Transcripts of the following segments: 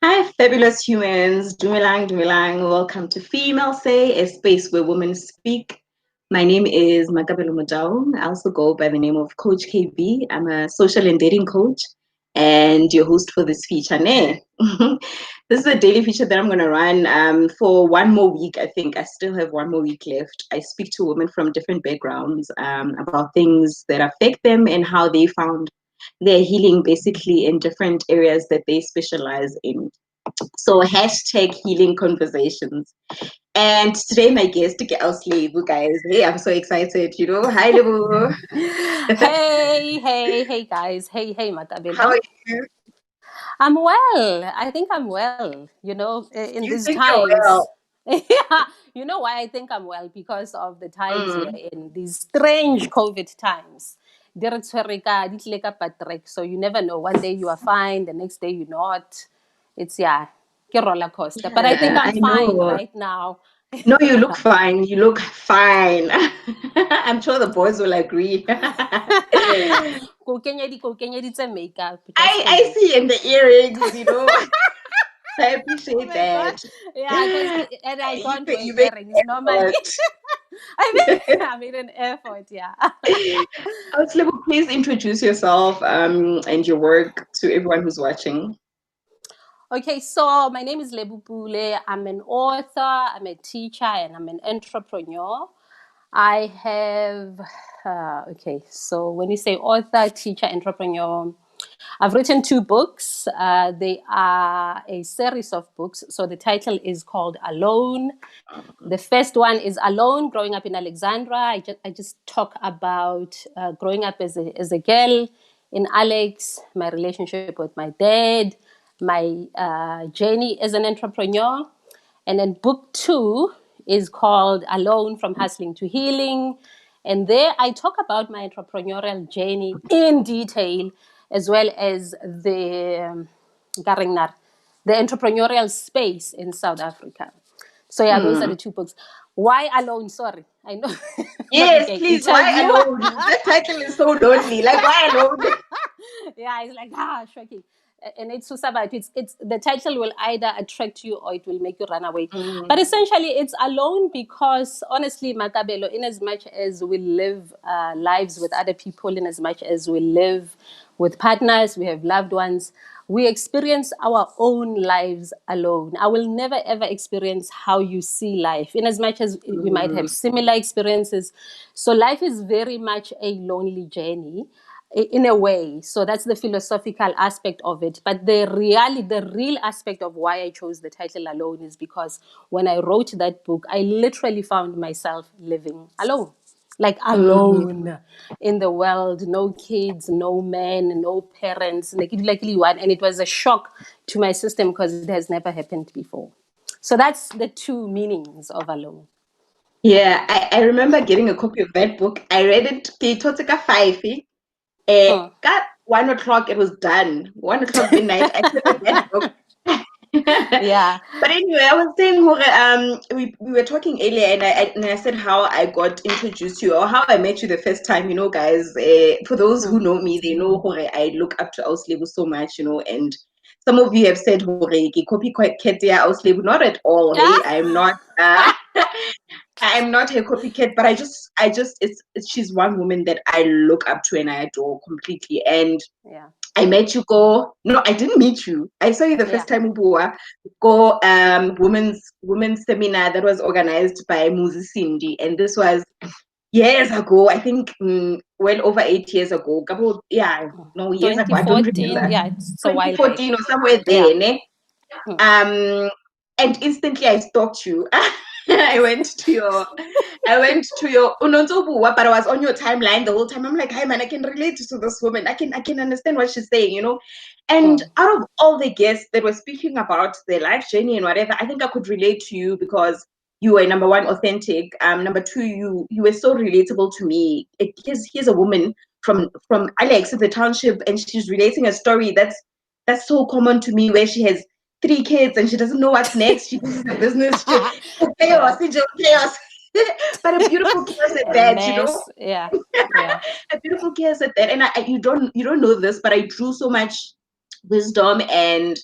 Hi, fabulous humans. Dumelang, Dumelang. Welcome to Female Say, a space where women speak. My name is Makabelo Mojao. I also go by the name of Coach KB. I'm a social and dating coach and your host for this feature. This is a daily feature that I'm going to run for one more week. I think I still have one more week left. I speak to women from different backgrounds about things that affect them and how they found their healing basically in different areas that they specialize in. So hashtag healing conversations. And today my guest, Lebo, guys. Hey, I'm so excited. Hi, Lebo. Hey, guys. Hey, How Matabelo. are you? I'm well. I think I'm well, in You these think you're times. well? Yeah, you know why I think I'm well? Because of the times we Mm. are in, these strange COVID times. Di re tshwere ka- di tlile ka patrek. So you never know. One day you are fine, the next day you're not. It's, yeah, ke roller coaster. But I think Yeah, I'm I fine know. right now. No, you look fine. You look fine. I'm sure the boys will agree. Ko kenyeditse makeup, just for I you. see in the earrings. I Oh appreciate my god. that. Yeah, because and I don't wear You make earrings normally. effort. I made an effort, yeah. Lebo, please introduce yourself and your work to everyone who's watching. Okay, so my name is Lebo Pule. I'm an author, I'm a teacher, and I'm an entrepreneur. I have, okay, so when you say author, teacher, entrepreneur, I've written two books. They are a series of books. So the title is called Alone. The first one is Alone, growing up in Alexandra. I just talk about growing up as a girl in Alex, my relationship with my dad, my journey as an entrepreneur. And then book two is called Alone from Hustling to Healing. And there I talk about my entrepreneurial journey in detail, as well as the entrepreneurial space in South Africa. So yeah, those are Hmm. the two books. Why Alone? Sorry, I know. But Yes, okay, please. Why interview. alone? That title is so lonely. Like, why alone? Yeah, it's like shocking. And it's so about it's the title will either attract you or it will make you run away. But Mm. essentially, it's Alone because honestly, Makabelo, in as much as we live lives with other people, in as much as we live with partners, we have loved ones, we experience our own lives alone. I will never ever experience how you see life, in as much as we might Mm. have similar experiences. So life is very much a lonely journey in a way. So that's the philosophical aspect of it. But the real aspect of why I chose the title Alone is because when I wrote that book, I literally found myself living alone. Like Mm. alone in the world, no kids, no men, no parents, like one. And it was a shock to my system because it has never happened before. So that's the two meanings of alone. Yeah, I remember getting a copy of that book. I read it. Ke ithotse 5. Hmm. Got 1 o'clock, it was done. 1 o'clock midnight. I finished that book. Yeah. But anyway, I was saying, Hore, we were talking earlier, and I said how I got introduced to you or how I met you the first time. Guys, for those Hmm. who know me, they know Hore, I look up to Auslebu so much. And some of you have said Hore, ke copy Ketia Auslebu. Not at all. Hey, I'm not. I'm not her copycat, but it's she's one woman that I look up to and I adore completely. And Yeah. I met you go. No, I didn't meet you. I saw you the Yeah. first time Ubua go women's seminar that was organized by Muzi Cindy, and this was years ago. I think well over 8 years ago. Couple, yeah, no years ago. I don't 2014. remember. Yeah, it's a while back. 2014 or somewhere Yeah. there, ne? Hmm. Um, and instantly I stalked you. I went to your Unonzobuwa, but I was on your timeline the whole time. I'm like, hi man, I can relate to this woman. I can understand what she's saying. And Hmm. out of all the guests that were speaking about their life journey and whatever, I think I could relate to you because you were number one, authentic. Number two, you were so relatable to me. Here's a woman from Alex in the township, and she's relating a story that's so common to me, where she has 3 kids and she doesn't know what's next. She thinks it's a business. Yeah. Chaos, it's just chaos. But a beautiful chaos at A that. mess. Yeah. Yeah. A beautiful chaos at that. And you don't know this, but I drew so much wisdom and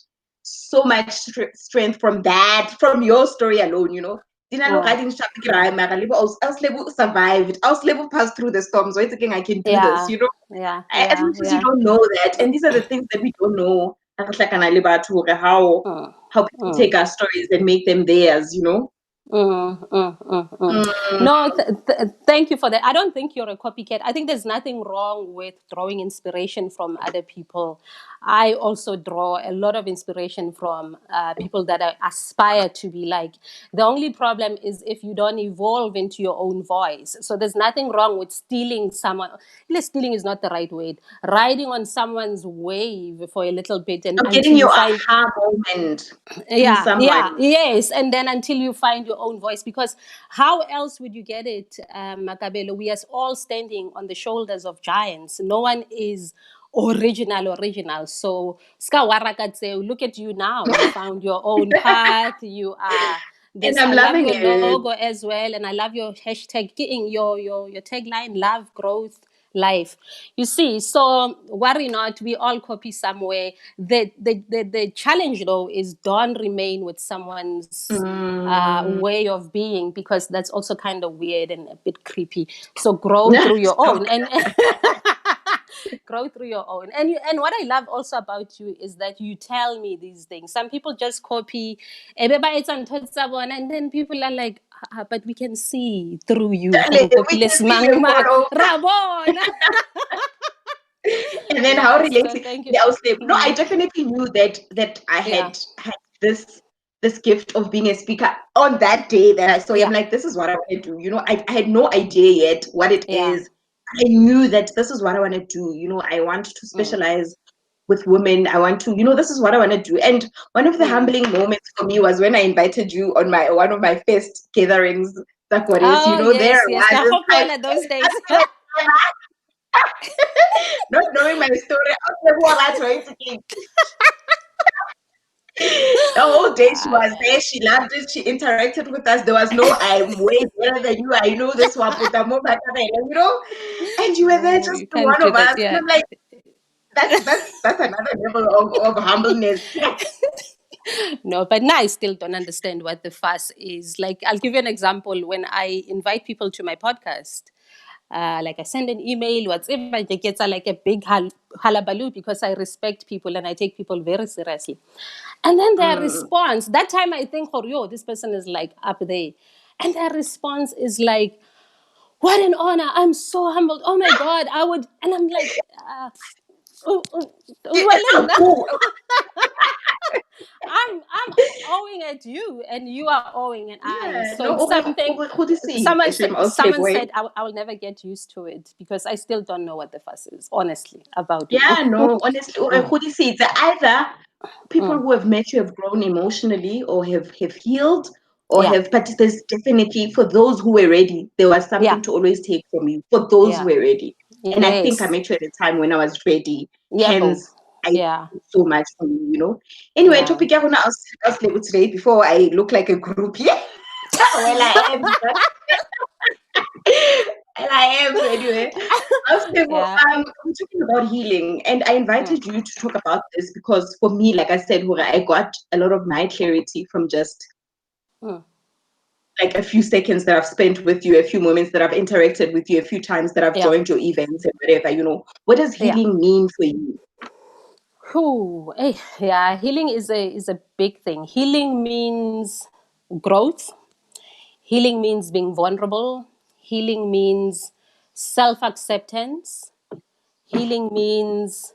so much strength from your story alone, you know. Survived. I was able to pass through the storms. So it's thinking I can do this, Yeah, you know. yeah, As yeah, much as you yeah. don't know that, and these are the things that we don't know. Mm, How people mm. take our stories and make them theirs, you know. Mm, No, thank you for that. I don't think you're a copycat. I think there's nothing wrong with drawing inspiration from other people. I also draw a lot of inspiration from people that I aspire to be like. The only problem is if you don't evolve into your own voice. So there's nothing wrong with stealing someone. Stealing is not the right word. Riding on someone's wave for a little bit and I'm getting until you your find aha moment through yeah, yeah, someone. yes, and then until you find your own voice, because how else would you get it, Makabelo? We are all standing on the shoulders of giants. No one is original. So ska warakatse, look at you now. You found your own path. You are And this. I'm I love loving your it. logo as well, and I love your hashtag, your tagline, love, growth, life. You see, so worry not, we all copy somewhere. The challenge though is don't remain with someone's Mm. way of being, because that's also kind of weird and a bit creepy. So grow through your Stop. own and grow through your own. And what I love also about you is that you tell me these things. Some people just copy, and then people are like, but we can see through you. Dale, we can see your photo. Rabona. And then how Yeah, so relating thank you. yeah, I was there. No, I Mm, definitely knew that I yeah, had this gift of being a speaker on that day that I saw you. I'm yeah, like, this is what I want to do. You know, I had no idea yet what it yeah. is. I knew that this is what I want to do. You know, I want to Mm, specialize with women. I want to, you know, this is what I want to do. And one of the mm. humbling moments for me was when I invited you on my one of my first gatherings. Takwaris, you Oh, know, there yes, I yes. was. It's like, Kahopola those days. not knowing my story, I was like, what am I trying to keep? The whole day she Ah, was there, she loved it, she interacted with us. There was no, I'm way better than you, I know this one, but I'm more better than you know. And you were there no, just you to can't one do of that. us. And Yeah. I'm like, that's another level of humbleness. No, but now I still don't understand what the fuss is. Like, I'll give you an example. When I invite people to my podcast, like I send an email, whatever, it gets like a big halabaloo, because I respect people and I take people very seriously. And then their Mm. response, that time I think, oh, yo, this person is like up there. And their response is like, what an honor. I'm so humbled. Oh my God. I would, and I'm like, oh, oh, well, Ooh, I'm owing at you, and you are owing at I. yeah, So no, it's something. who do you see? Okay, Someone boy. said I will never get used to it, because I still don't know what the fuss is, honestly, about you. Yeah, no, honestly, Mm, who do you see? It's either people mm. who have met you have grown emotionally or have healed or Yeah, have, but there's definitely for those who were ready, there was yeah, something to always take from you for those who yeah. were ready. And I think I Yes. met you at a time when I was ready. Yeah, bo. Hence, I Yeah, did so much for you, you know. Anyway, yeah. topic I want to ask you today before I look like a groupie. Well, I am, but and I am. So anyway, okay, well, Yeah. we're talking about healing, and I Mm, invited you to talk about this because for me, like I said, Hura, I got a lot of my clarity from just mm. like a few seconds that I've spent with you, a few moments that I've interacted with you, a few times that I've Yeah, joined your events and whatever. You know, what does yeah. healing mean for you? Whew, yeah, healing is a big thing. Healing means growth. Healing means being vulnerable. Healing means self acceptance. Healing means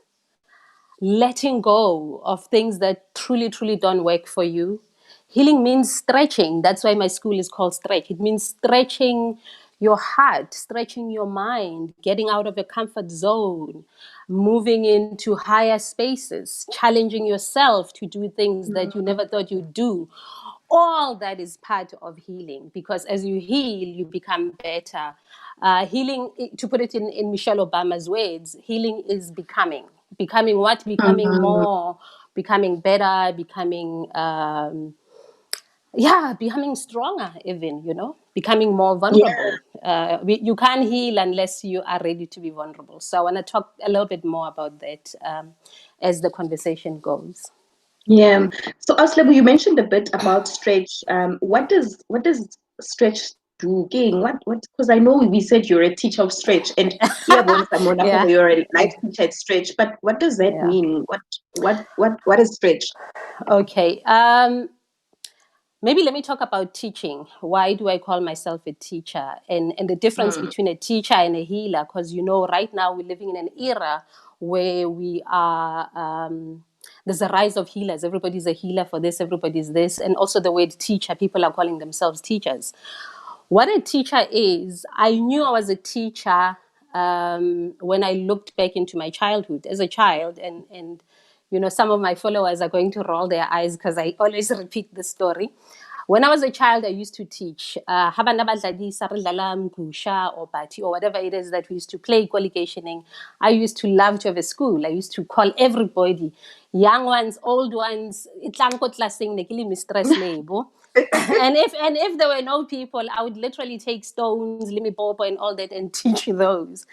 letting go of things that truly don't work for you. Healing means stretching. That's why my school is called Stretch. It means stretching your heart, stretching your mind, getting out of your comfort zone, moving into higher spaces, challenging yourself to do things that you never thought you'd do. All that is part of healing, because as you heal, you become better. Healing, to put it in Michelle Obama's words, healing is becoming. Becoming what? Becoming Mm, more, becoming better, becoming, yeah, becoming stronger, even, becoming more yeah. vulnerable. You can't heal unless you are ready to be vulnerable. So I want to talk a little bit more about that as the conversation goes. Yeah. So, Auslebo, you mentioned a bit about stretch. What does stretch do? King? What? Because I know we said you're a teacher of stretch, and yeah, when someone Yeah, you're a life teacher at stretch. But what does that yeah. mean? What is stretch? Okay. Maybe let me talk about teaching. Why do I call myself a teacher? And the difference Mm, between a teacher and a healer. Because, right now we're living in an era where we are, there's a rise of healers. Everybody's a healer for this, everybody's this. And also the word teacher, people are calling themselves teachers. What a teacher is, I knew I was a teacher when I looked back into my childhood as a child. And some of my followers are going to roll their eyes because I always repeat the story. When I was a child, I used to teach. Habana badladisa, re dlala mgusha or bati or whatever it is that we used to play qualificationing. I used to love to have a school. I used to call everybody, young ones, old ones, itlanko tlasing nekili mistress lebo. And if there were no people, I would literally take stones, limipopo, and all that, and teach those.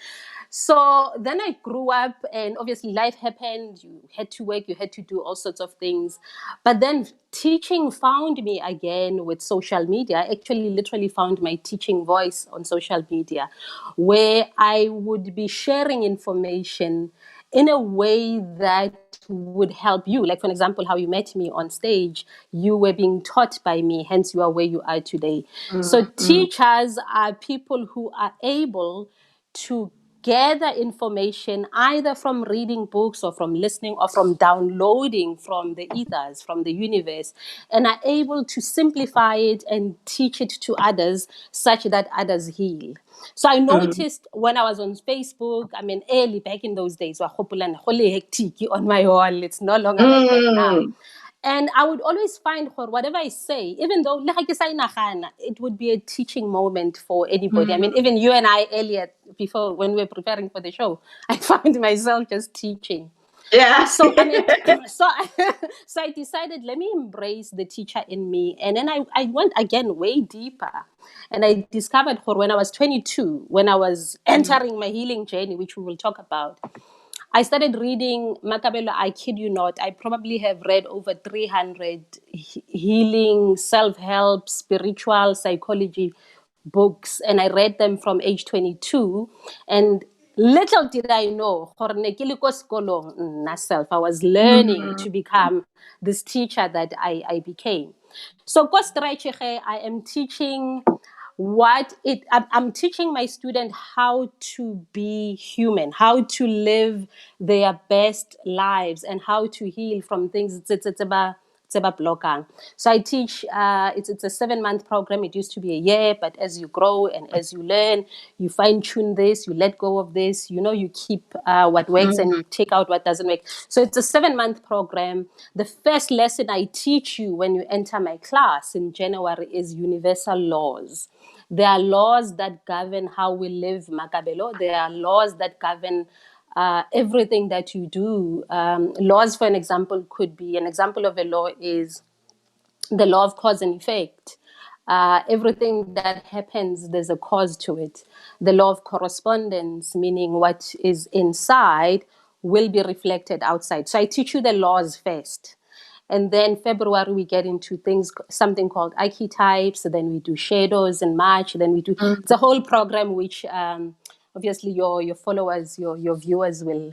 So then I grew up, and obviously life happened. You had to work, you had to do all sorts of things. But then teaching found me again with social media. I actually literally found my teaching voice on social media, where I would be sharing information in a way that would help you. Like, for example, how you met me on stage, you were being taught by me, hence you are where you are today. So, mm, mm, teachers are people who are able to gather information either from reading books or from listening or from downloading from the ethers, from the universe, and are able to simplify it and teach it to others such that others heal. So I mm, noticed when I was on Facebook, I mean, early back in those days, hectic on my wall. It's no longer like that now. mm. And I would always find for whatever I say, even though it would be a teaching moment for anybody. I mean, Mm. even you and I earlier, before when we were preparing for the show, I found myself just teaching. Yeah. So I mean, so I decided, let me embrace the teacher in me, and then I went again way deeper, and I discovered for when I was 22, when I was Mm, entering my healing journey, which we will talk about. I started reading Makabelo. I kid you not. I probably have read over 300 healing, self help, spiritual psychology books, and I read them from age 22. And little did I know, I was learning mm, to become this teacher that I became. So, I am teaching I'm teaching my student how to be human, how to live their best lives, and how to heal from things. Tseba blokang. So I teach. It's a 7 month program. It used to be a year, but as you grow and as you learn, you fine tune this. You let go of this. You keep what works and mm, you take out what doesn't work. So it's a 7 month program. The first lesson I teach you when you enter my class in January is universal laws. There are laws that govern how we live, Makabelo. There are laws that govern everything that you do. Laws, for an example, could be an example of a law is the law of cause and effect. Everything that happens, there's a cause to it. The law of correspondence, meaning what is inside will be reflected outside. So I teach you the laws first. And then February, we get into something called archetypes. Then we do shadows in March. Then it's mm. a whole program which obviously your followers, your viewers will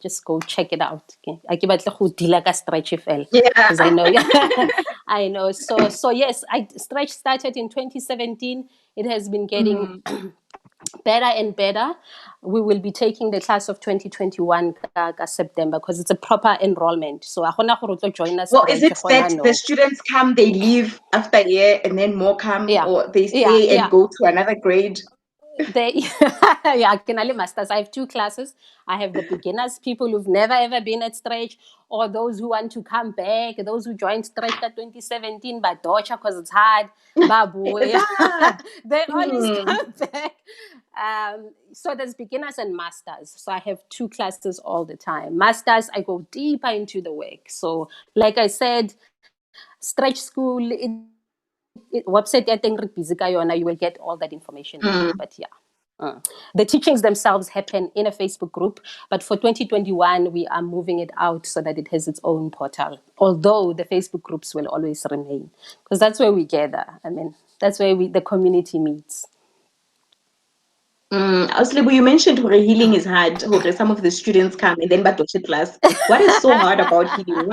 just go check it out. Okay. I give it stretch Yeah. because I know, I know. So yes, stretch started in 2017. It has been getting Mm. better and better. We will be taking the class of 2021 September because it's a proper enrollment. So I want join us Well, is stretch. it that the No. students come, they leave after a year, and then more come, Yeah, or they yeah, stay and yeah. go to another grade? They yeah, Kenali Masters. I have two classes. I have the beginners, people who've never ever been at Stretch, or those who want to come back, those who joined Stretch at 2017 but Docha because it's hard. Babu, It's yeah. hard. They always Mm. come back. So there's beginners and masters. So I have two classes all the time. Masters, I go deeper into the work. So like I said, Stretch School, website, I think, busy, you will get all that information there. Mm. But yeah. The teachings themselves happen in a Facebook group, but for 2021, we are moving it out so that it has its own portal. Although the Facebook groups will always remain, because that's where we gather. I mean, that's where the community meets. Lebo, you mentioned hore healing is hard. Hore some of the students come and then badoshe class. What is so hard about healing?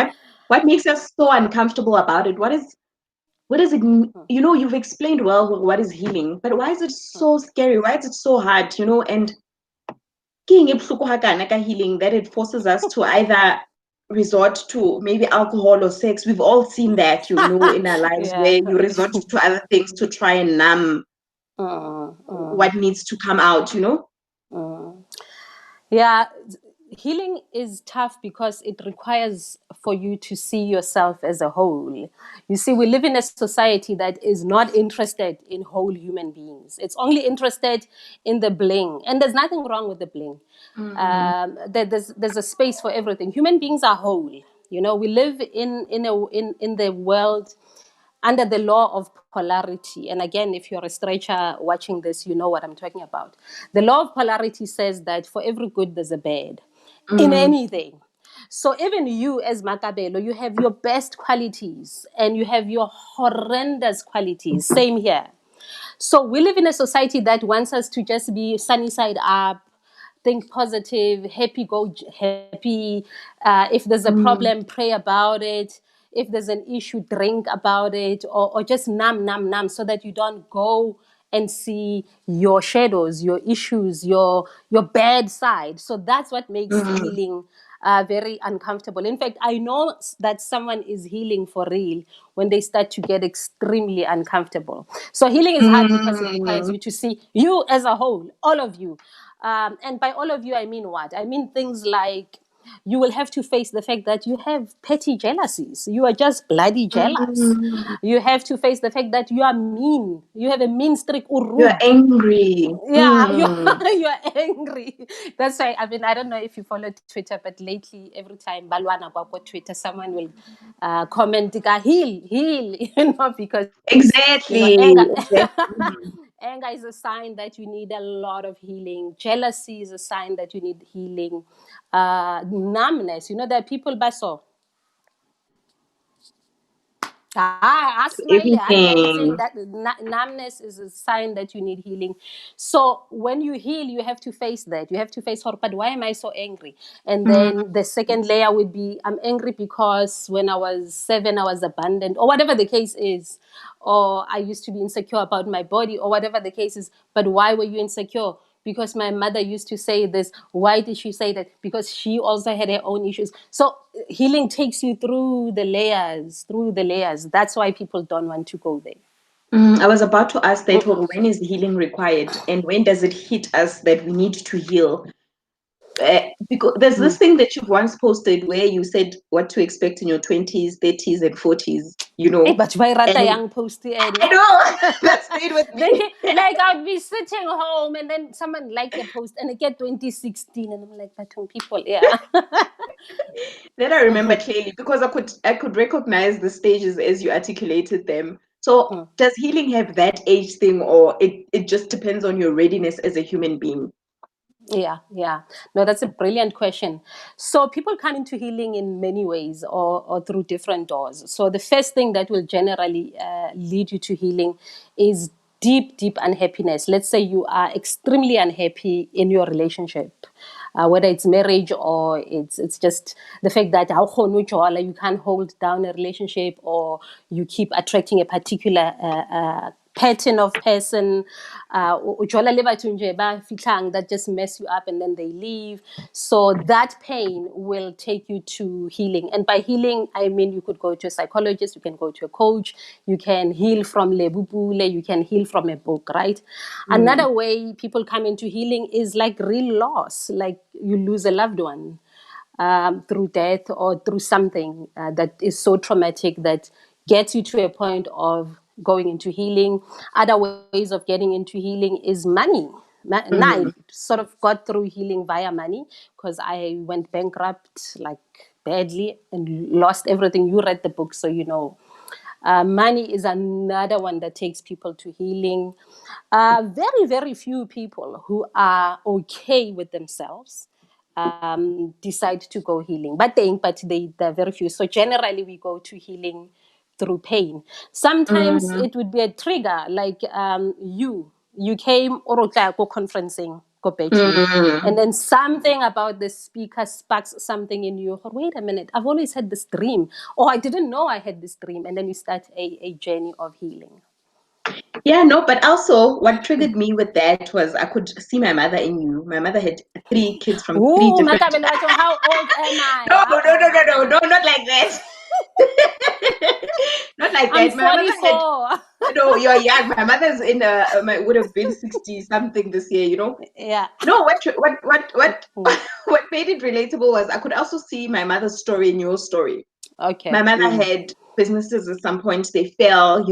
What makes us so uncomfortable about it? What is it? You know, you've explained well what is healing, but why is it so scary? Why is it so hard? You know, and healing that it forces us to either resort to maybe alcohol or sex. We've all seen that, you know, in our lives Yeah. where you resort to other things to try and numb what needs to come out, you know? Yeah, healing is tough because it requires for you to see yourself as a whole. You see, we live in a society that is not interested in whole human beings. It's only interested in the bling, and there's nothing wrong with the bling. There's a space for everything. Human beings are whole. You know, we live in the world under the law of polarity. And again, if you're a stretcher watching this, you know what I'm talking about. The law of polarity says that for every good, there's a bad in anything. So even you as Makabelo, you have your best qualities and you have your horrendous qualities. Same here. So we live in a society that wants us to just be sunny side up, think positive, happy, go happy. If there's a problem, pray about it. If there's an issue, drink about it, or just numb, so that you don't go and see your shadows, your issues, your bad side. So that's what makes healing very uncomfortable. In fact, I know that someone is healing for real when they start to get extremely uncomfortable. So healing is hard because it requires you to see you as a whole, all of you. And by all of you, I mean what? I mean things like you will have to face the fact that you have petty jealousies. You are just bloody jealous. You have to face the fact that you are mean. You have a mean streak, You're urud. angry. Yeah, you're angry. That's why, I mean, I don't know if you follow Twitter, but lately, every time Balwana Babo Twitter, someone will comment, heal, because, Exactly. anger. Exactly. Anger is a sign that you need a lot of healing. Jealousy is a sign that you need healing. Numbness, there are people, Baso. I To smile. I'm really saying everything. that numbness is a sign that you need healing. So when you heal, you have to face that. You have to face, but why am I so angry? And then the second layer would be, I'm angry because when I was 7, I was abandoned, or whatever the case is. Or I used to be insecure about my body, or whatever the case is. But why were you insecure? Because my mother used to say this. Why did she say that? Because she also had her own issues. So healing takes you through the layers. That's why people don't want to go there. I was about to ask that when is healing required and when does it hit us that we need to heal? Because there's this thing that you've once posted where you said what to expect in your 20s, 30s, and 40s, you Hey, know. but why rata And young post and I know that stayed with me. like I'd be sitting home and then someone liked the post and I get 2016 and I'm like, but people, yeah. That I remember clearly because I could recognize the stages as you articulated them. So does healing have that age thing or it just depends on your readiness as a human being? Yeah. No, that's a brilliant question. So people come into healing in many ways or through different doors. So the first thing that will generally lead you to healing is deep unhappiness. Let's say you are extremely unhappy in your relationship, whether it's marriage or it's just the fact that you can't hold down a relationship or you keep attracting a particular pattern of person, that just mess you up and then they leave. So that pain will take you to healing. And by healing, I mean you could go to a psychologist, you can go to a coach, you can heal from Lebo Pule, you can heal from a book, right? Another way people come into healing is like real loss, like you lose a loved one. Through death or through something that is so traumatic that gets you to a point of going into healing. Other ways of getting into healing is money. I sort of got through healing via money because I went bankrupt like badly and lost everything. You read the book, so you know. Money is another one that takes people to healing. Very, very few people who are okay with themselves decide to go healing. But they're very few. So generally, we go to healing through pain. Sometimes Mm, it would be a trigger, like you came or go conferencing, go betching, mm. and then something about the speaker sparks something in you. Wait a minute, I've always had this dream, or I didn't know I had this dream, and then you start a journey of healing. Yeah, no, but also what triggered me with that was I could see my mother in you. My mother had three kids from three Ooh, different. Makabelo, how old am I? No, no, no, no, no, Uh-uh. no, not like that. Not like I'm that. My mother had. 44. No, you're young. My mother's in would have been 60 something this year. Yeah. No, what Mm. what made it relatable was I could also see my mother's story in your story. My Okay. mother Mm. had businesses at some point, they fell.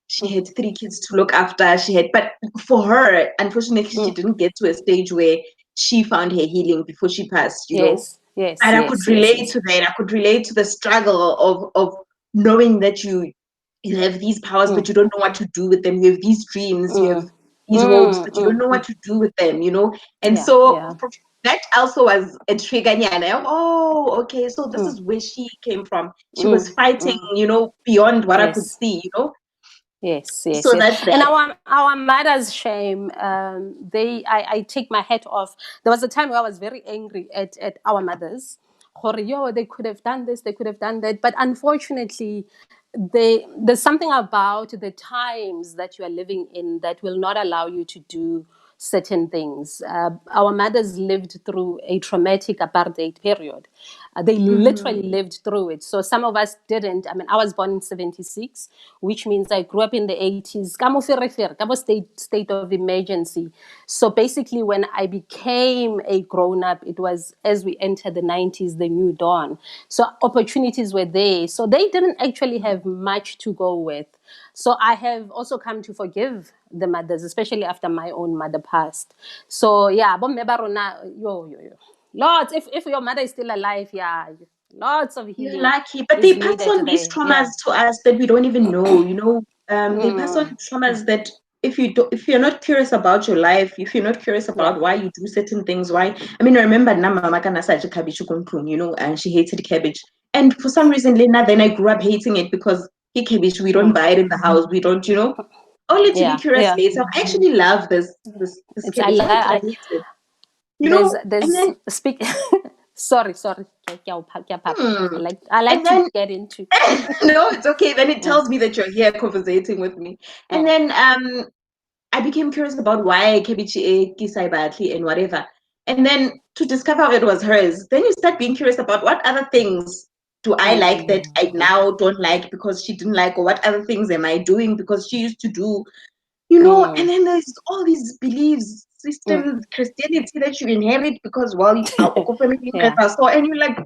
She Mm. had three kids to look after. But for her, unfortunately, she Mm. didn't get to a stage where she found her healing before she passed. Yes. Yes. And I could Yes. Yes. relate Yes. to that. I could relate to the struggle of knowing that you have these powers, but Mm. you don't know what to do with them. You have these dreams, you have Mm. these hopes, Mm. but you don't know what Mm. to do with them. And Yeah. so Yeah. that also was a trigger. And oh, okay, so this Mm. is where she came from. She was Mm. fighting, Mm. beyond what I could Yes. see. Yes, yes, So yes. that's And that. our mother's shame, I take my hat off. There was a time where I was very angry at our mothers. Yo, they could have done this, they could have done that. But unfortunately, there's something about the times that you are living in that will not allow you to do certain things. Our mothers lived through a traumatic apartheid period. They literally Mm, lived through it. So some of us didn't. I mean, I was born in 76, which means I grew up in the 80s. Kamo ferrefer, kamo state of emergency. So basically, when I became a grown up, it was as we entered the 90s, the new dawn. So opportunities were there. So they didn't actually have much to go with. So I have also come to forgive the mothers, especially after my own mother passed. So yeah, yo. Lots. If your mother is still alive, yeah, lots of you're healing lucky, but is they pass needed on these there. traumas Yeah. to us that we don't even know. They pass on Mm. traumas that if you're not curious about your life, if you're not curious Yeah. about why you do certain things, why I mean, I remember na mama kana saje cabbage and she hated cabbage, and for some reason, Lena, then I grew up hating it because he cabbage we don't Mm. buy it in the house, we don't. Only to be Yeah. curious Yeah. later. I actually love this It's I, cabbage. Why did I I hate it? You know, and there's then speak. Sorry. I hmm, like and to then get into. no, it's okay. Then it Mm. tells me that you're here conversating with me. And Mm. then I became curious about why Kebichi Kisai Batli and whatever. And then to discover it was hers, then you start being curious about what other things do I like that Mm. I now don't like because she didn't like, or what other things am I doing because she used to do. And Mm. then there's all these beliefs, Mm. systems, Christianity that you inherit because, well, Yeah. so, and you're like,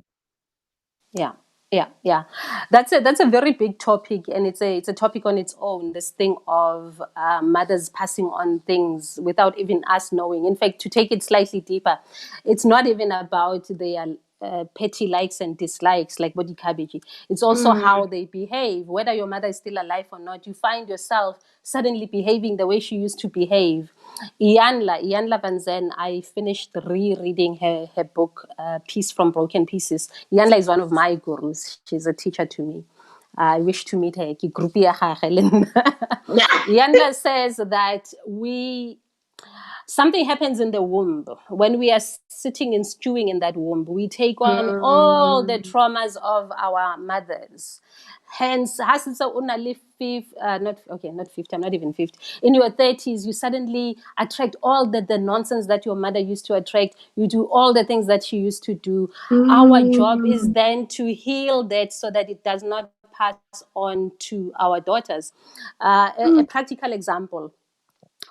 Yeah, yeah. That's a very big topic, and it's a topic on its own. This thing of mothers passing on things without even us knowing. In fact, to take it slightly deeper, it's not even about their petty likes and dislikes like body cabbage. It's also mm, how they behave. Whether your mother is still alive or not, you find yourself suddenly behaving the way she used to behave. Iyanla Van Zen, I finished rereading her book, Peace from Broken Pieces. Iyanla is one of my gurus. She's a teacher to me. I wish to meet her. Ke group ya gagwe le nna. yeah. Iyanla says that something happens in the womb. When we are sitting and stewing in that womb, we take on all the Mm, traumas of our mothers. Hence, not okay, not 50, I'm not even 50. In your 30s, you suddenly attract all the nonsense that your mother used to attract. You do all the things that she used to do. Our job is mm, then to heal that so that it does not pass on to our daughters. A mm, practical example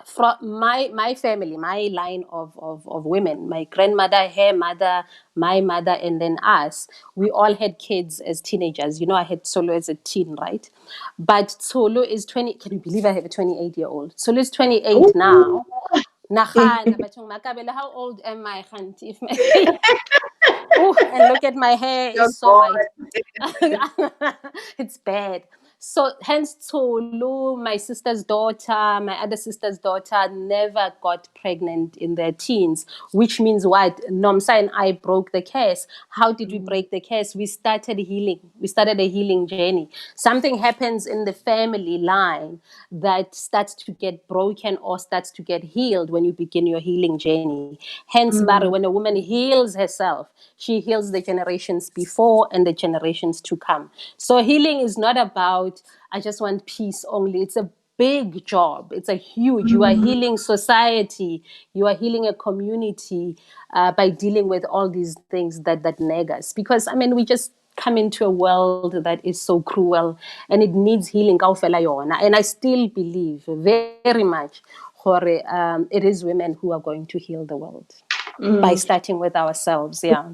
from my family, my line of women, my grandmother, her mother, my mother, and then us, we all had kids as teenagers. I had Solo as a teen, right? But Solo is 20. Can you believe I have a 28-year-old? Solo is 28 ooh. now. Nahana, batong makabela, how old am I, Khanti? If my oh, and look at my hair Your is so white. God. It's bad. So hence Tolu, my sister's daughter, my other sister's daughter never got pregnant in their teens, which means what? Nomsa and I broke the curse. How did we break the curse? We started healing. We started a healing journey. Something happens in the family line that starts to get broken or starts to get healed when you begin your healing journey. Hence, Barry, when a woman heals herself, she heals the generations before and the generations to come. So healing is not about, I just want peace only. It's a big job. It's a huge, you are healing society. You are healing a community by dealing with all these things that nag us. Because, I mean, we just come into a world that is so cruel and it needs healing. And I still believe very much it is women who are going to heal the world by starting with ourselves. Yeah.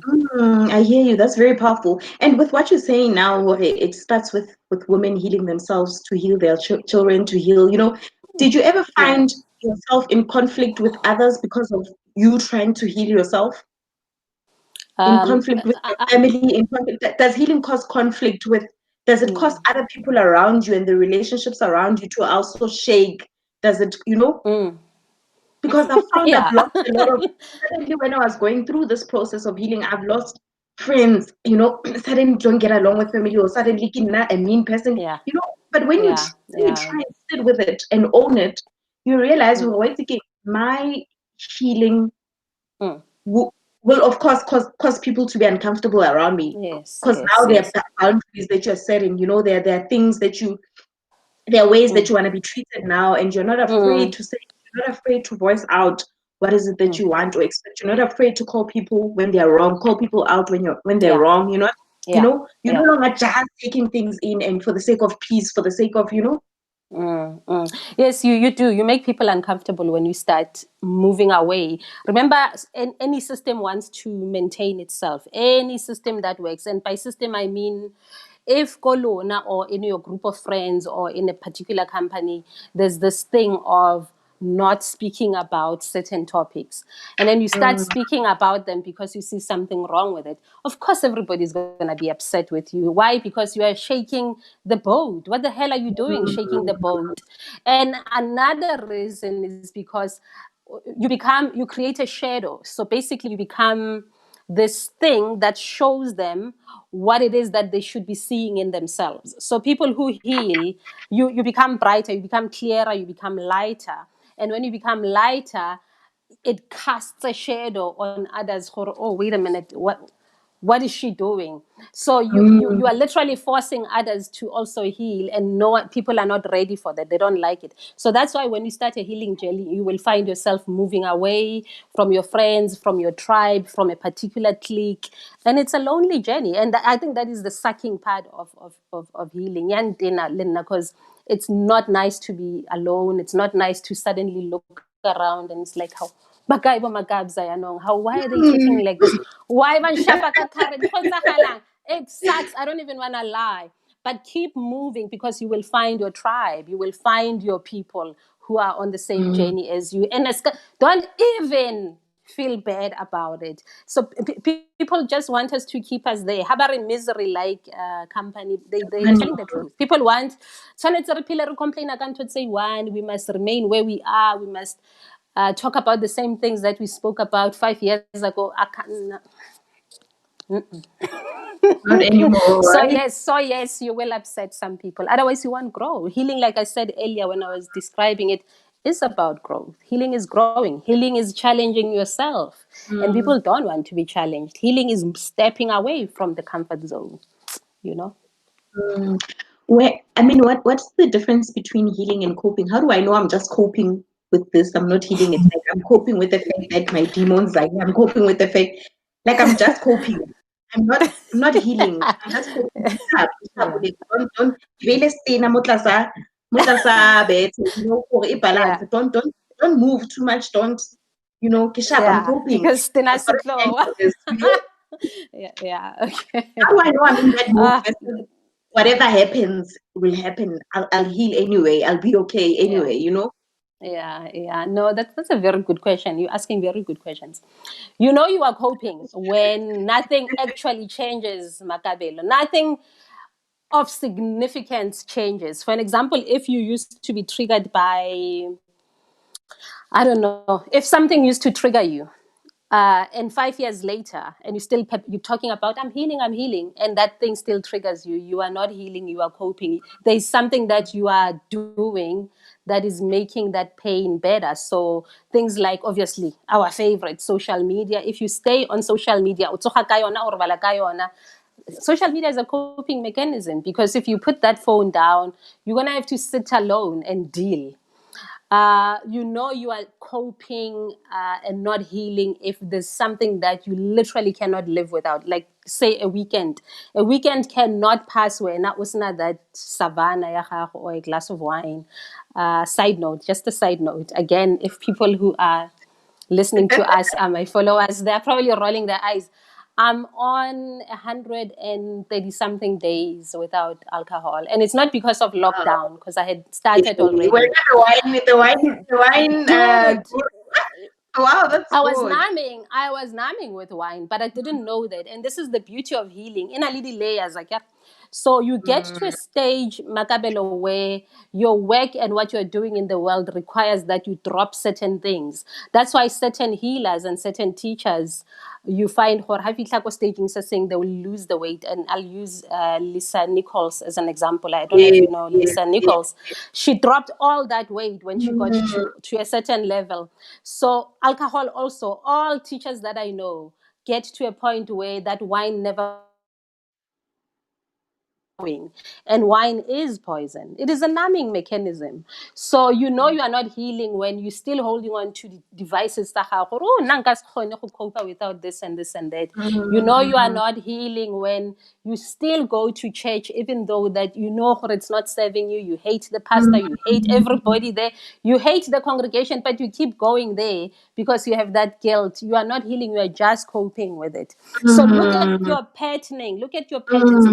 I hear you. That's very powerful. And with what you're saying now, Jorge, it starts with women healing themselves to heal their children, to heal. Did you ever Yeah. find yourself in conflict with others because of you trying to heal yourself? In Um, conflict with your I, family? In conflict, does healing cause conflict with? Does it cause other people around you and the relationships around you to also shake? Does it? Because I found I've yeah. lost a lot of, suddenly when I was going through this process of healing, I've lost friends, suddenly don't get along with family, or suddenly kina a mean person, yeah. but when Yeah. you Yeah. try and sit with it and own it, you realize, Mm, well, wait again, my healing mm. will, will of course cause people to be uncomfortable around me, Yes. because Yes. now there Yes. are boundaries that you're setting, there are things that there are ways that Mm, you want to be treated now, and you're not afraid mm, to say, you're not afraid to voice out what is it that mm. you want or expect. You're not afraid to call people when they're wrong, call people out when they're Yeah. wrong. Yeah. You're Yeah. no longer just taking things in and for the sake of peace, for the sake of. Mm, mm. Yes, you do. You make people uncomfortable when you start moving away. Remember, any system wants to maintain itself. Any system that works, and by system I mean, if Kolona or in your group of friends or in a particular company, there's this thing of not speaking about certain topics, and then you start Mm, speaking about them because you see something wrong with it. Of course everybody's going to be upset with you. Why? Because you are shaking the boat. What the hell are you doing shaking the boat? And another reason is because you create a shadow. So basically you become this thing that shows them what it is that they should be seeing in themselves. So people who heal, you become brighter, you become clearer, you become lighter. And when you become lighter, it casts a shadow on others. Oh, wait a minute, what is she doing? So you are literally forcing others to also heal, and no, people are not ready for that. They don't like it. So that's why when you start a healing journey, you will find yourself moving away from your friends, from your tribe, from a particular clique, and it's a lonely journey. And I think that is the sucking part of healing. Because it's not nice to be alone. It's not nice to suddenly look around and it's like, how why are they treating mm, me like this? Why man shapa ka current? It sucks. I don't even want to lie. But keep moving because you will find your tribe. You will find your people who are on the same mm, journey as you. And don't even feel bad about it. So people just want us to keep us there. How about in misery like company? They're telling the truth. People want, tshwanetse re phele re complain ka ntho tse one. We must remain where we are. We must talk about the same things that we spoke about 5 years ago. I can't. not anymore, right? So yes, you will upset some people. Otherwise, you won't grow. Healing, like I said earlier when I was describing it, is about growth. Healing is growing. Healing is challenging yourself, and Mm. people don't want to be challenged. Healing is stepping away from the comfort zone. You know. Mm. What's the difference between healing and coping? How do I know I'm just coping with this? I'm not healing it. Like I'm coping with the fact that my demons are here. I'm coping with the fact, like I'm just coping. I'm not healing. I'm just coping. Yeah. Don't really stay na mo tlasa bed, gore e balance. Yeah. Don't move too much. Don't, ke sharp. I'm Yeah. coping. Because then I I've got a plan slow. for this. Yeah. Yeah. Okay. How do I know I'm in that mood Uh, versus whatever happens will happen. I'll heal anyway. I'll be okay yeah. anyway. Yeah, yeah. No, that's a very good question. You're asking very good questions. You know you are coping when nothing actually changes, Makabelo. Nothing. of significant changes. For an example, if you used to be triggered by, I don't know, if something used to trigger you, and 5 years later, and you're talking about I'm healing, and that thing still triggers you. You are not healing. You are coping. There is something that you are doing that is making that pain better. So things like, obviously, our favorite, social media. If you stay on social media, social media is a coping mechanism, because if you put that phone down, you're gonna have to sit alone and deal. You know you are coping and not healing if there's something that you literally cannot live without. Like, say, a weekend. A weekend cannot pass where not usna that savannah ya gago or a glass of wine. Side note, just a side note. Again, if people who are listening to us are my followers, they're probably rolling their eyes. I'm on 130 something days without alcohol. And it's not because of lockdown, because I had started We're already. not the wine, Dude, guru. Wow, that's good. I was numbing with wine, but I didn't know that. And this is the beauty of healing. In a little layers, like, yeah. So you get to a Mm, stage, Makabelo, where your work and what you're doing in the world requires that you drop certain things. That's why certain healers and certain teachers, you find or have staging saying they will lose the weight. And I'll use Lisa Nichols as an example. I don't know if yes, you know yes, Lisa yes. Nichols. She dropped all that weight when she got Mm, to a certain level. So alcohol also, all teachers that I know get to a point where that wine never flowing, and wine is poison. It is a numbing mechanism. So you know you are not healing when you're still holding on to the devices that are, oh, nka se kgone go cope without this and this and that. You know you are mm, not healing when you still go to church, even though that you know it's not serving you. You hate the pastor, you hate everybody there, you hate the congregation, but you keep going there because you have that guilt. You are not healing, you are just coping with it. So look at mm, your patterning, look at your patterns.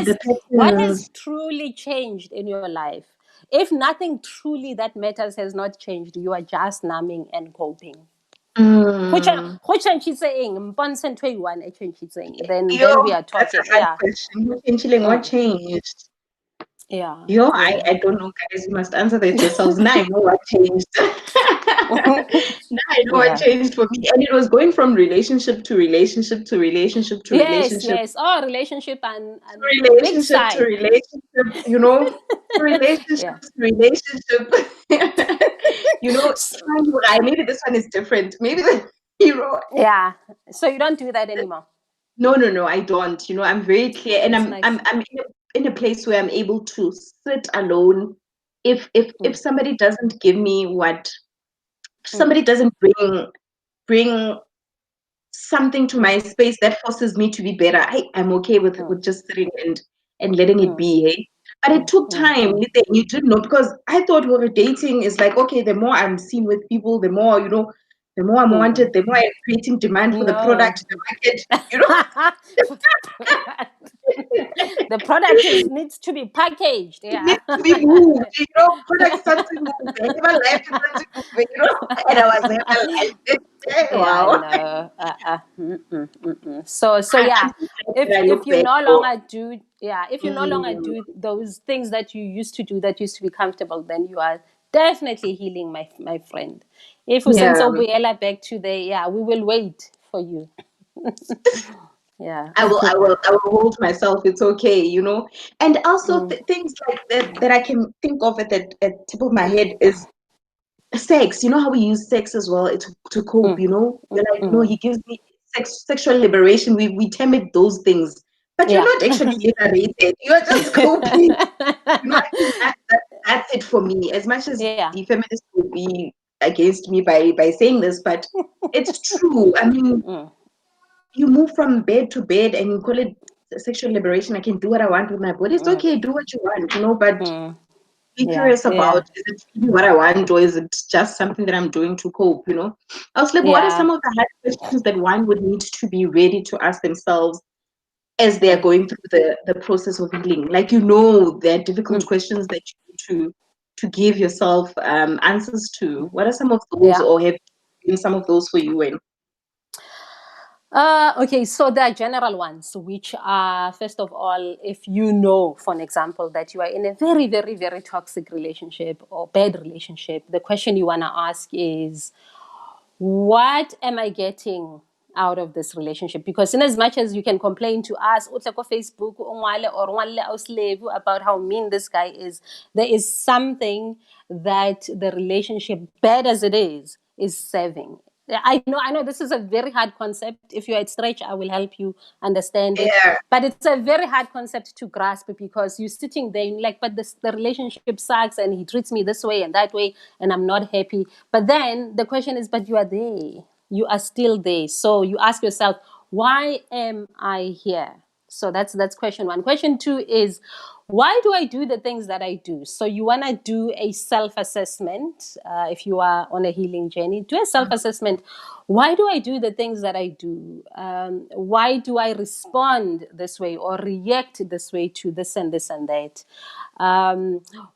the What has patterns. truly changed in your life? If nothing truly that matters has not changed, you are just numbing and coping. Mm. Which one she's saying? Mponse 21, she's saying. Yo, Then we are that's a talking. hard Yeah. question. Who changed? Chilling? What Mm. changed? Yeah. Yo, Yeah. I don't know, guys. You must answer that yourselves. Now I know what changed. Now I know what Yeah. changed for me. And it was going from relationship to relationship to relationship to Yes, relationship yes. Oh, relationship and to mixed relationship to side. relationship, relationship Yeah. to relationship. Trying to, maybe this one is different. Maybe the hero. Yeah. So you don't do that anymore. No, no, no, I don't. I'm very clear, and That's I'm nice. I'm in a place where I'm able to sit alone. If Mm, somebody doesn't give me if mm, somebody doesn't bring something to mm, my space that forces me to be better, I'm okay mm, with just sitting and letting it mm, be. Hey, but it mm, took mm, time. mm. You didn't know, because I thought we were dating is like, okay, the more I'm seen with people, the more the more I'm Mm. wanted, the more I'm creating demand for the No. product, the market. For the product. The product needs to be packaged. It Yeah. needs to be moved. Product starts to move. I never liked it starts to move. And I was never like this. Yeah, Wow. no. So I'm yeah, so glad that I if look you back no though. longer do, yeah, if you no longer Mm, do those things that you used to do that used to be comfortable, then you are definitely healing, my friend. If we send yeah. Obuela back to the, yeah, we will wait for you. Yeah. I will hold myself. It's okay. And also Mm, things like that I can think of at tip of my head is sex. You know how we use sex as well to cope. mm, You're mm, like, no, he mm. gives me sexual liberation. We term it those things, but you're Yeah. not actually liberated. You're just coping. I think that's it for me. As much as Yeah. the feminists will be against me by saying this, but it's true. I mean, Mm, you move from bed to bed and you call it sexual liberation. I can do what I want with my body. It's mm, okay, do what you want. But mm. be Yeah. curious about, Yeah. is it really what I want, or is it just something that I'm doing to cope? I was like, what are Yeah. some of the hard questions that one would need to be ready to ask themselves as they're Mm, going through the process of healing? Like, there are difficult mm, questions that you need to give yourself answers to. What are some of those, yeah. or have been some of those for you? And Okay, so there are general ones, which are, first of all, if you know, for an example, that you are in a very, very, very toxic relationship or bad relationship, the question you want to ask is, what am I getting out of this relationship? Because in as much as you can complain to us o tle ko Facebook o ngwale or ngwalle o slave about how mean this guy is, there is something that the relationship, bad as it is serving. I know this is a very hard concept. If you're at stretch, I will help you understand it. Yeah. But it's a very hard concept to grasp because you're sitting there and you're like, but the relationship sucks and he treats me this way and that way and I'm not happy. But then the question is, but you are there. You are still there. So you ask yourself, why am I here? So that's question one. Question two is, why do I do the things that I do? So you want to do a self-assessment. If you are on a healing journey, do a self-assessment. Why do I do the things that I do? Why do I respond this way or react this way to this and this and that?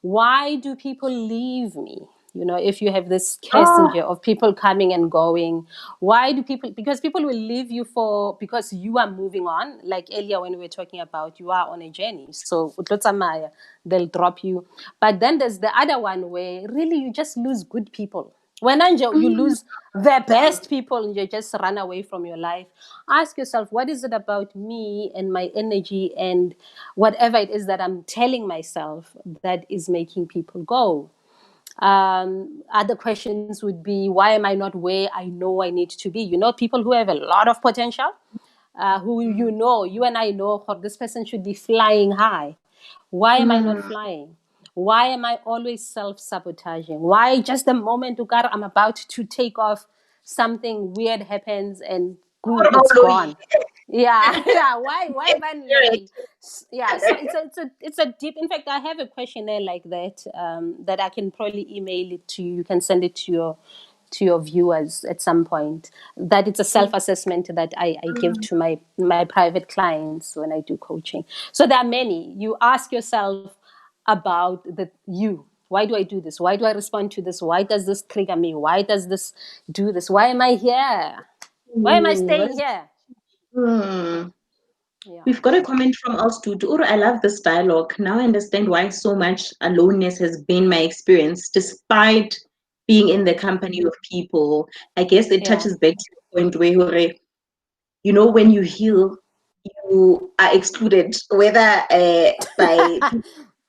Why do people leave me? You know, if you have this Oh, passenger of people coming and going, why do people, because people will leave you for, because you are moving on. Like earlier when we were talking about, you are on a journey, so they'll drop you. But then there's the other one where really you just lose good people. When you mm, lose the best people and you just run away from your life, ask yourself, what is it about me and my energy and whatever it is that I'm telling myself that is making people go? Other questions would be, why am I not where I know I need to be? You know, people who have a lot of potential, who you know, you and I know, oh, this person should be flying high. Why am I not mm. flying? Why am I always self-sabotaging? Why just the moment I'm about to take off, something weird happens and What about it's Louis? gone? Yeah, yeah. Why ban Louis? Yeah, so it's a deep. In fact, I have a questionnaire like that, that I can probably email it to you. You can send it to your viewers at some point. That it's a self-assessment that I give to my private clients when I do coaching. So there are many. You ask yourself about the you. Why do I do this? Why do I respond to this? Why does this trigger me? Why does this do this? Why am I here? Why am I What staying is, here? hmm. Yeah. We've got a comment from us too. I love this dialogue. Now I understand why so much aloneness has been my experience, despite being in the Mm. company of people. I guess it Yeah. touches back to the point where, you know, when you heal, you are excluded, whether by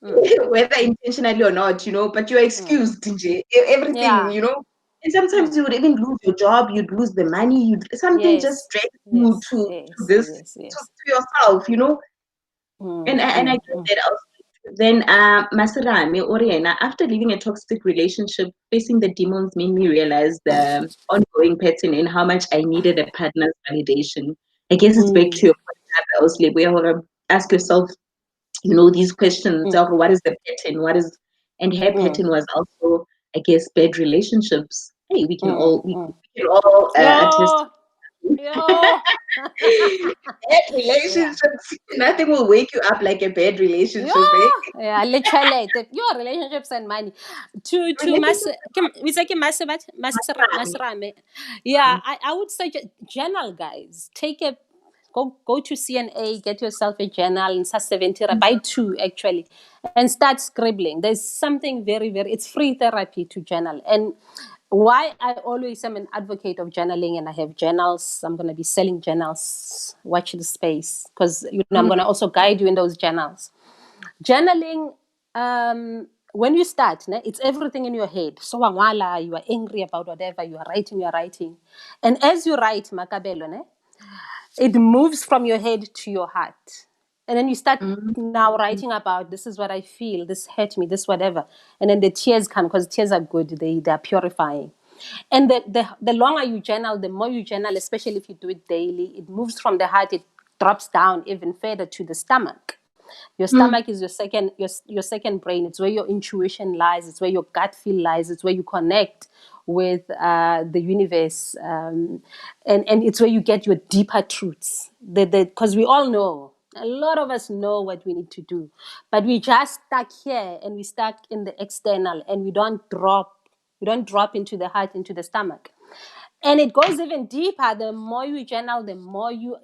Mm. whether intentionally or not, you know, but you're Mm. excused, nje, everything, Yeah. you know. And sometimes Mm. you would even lose your job, you'd lose the money, something just Yes. drags you Yes. to Yes. this Yes. Yes. to yourself, you know. And I Mm. get that also. Then Masirame Oriena, after leaving a toxic relationship, facing the demons made me realize the ongoing pattern in how much I needed a partner's validation. I guess it's back Mm. to your point, Osle, where you ask yourself, you know, these questions Mm. of what is the pattern, what is, and her Mm. pattern was also, I guess, bad relationships. Hey, we can Mm. all Mm. we can all attest. Yo. Yo. Bad Yeah. relationships, nothing will wake you up like a bad relationship, eh? Yeah, yeah, literally. Your relationships and money. To mas Relationships we say masrame. Yeah, I would suggest journal, guys. Take a go to CNA, get yourself a journal in 70, buy two actually, and start scribbling. There's something very, very, it's free therapy to journal. And why I always am an advocate of journaling, and I have journals. I'm going to be selling journals. Watch the space, because I'm going to also guide you in those journals. Journaling, when you start, it's everything in your head. So wangwala, you are angry about whatever you are writing, and as you write, makabelo, it moves from your head to your heart, and then you start mm, now writing about, this is what I feel, this hurt me, this whatever, and then the tears come, because tears are good, they are purifying. And the longer you journal, the more you journal, especially if you do it daily, it moves from the heart, it drops down even further to the stomach. Your mm, stomach is your second brain. It's where your intuition lies. It's where your gut feel lies. It's where you connect with the universe, and it's where you get your deeper truths. Because we all know, a lot of us know what we need to do, but we just stuck here and we stuck in the external, and we don't drop into the heart, into the stomach. And it goes even deeper. The more you journal, the more you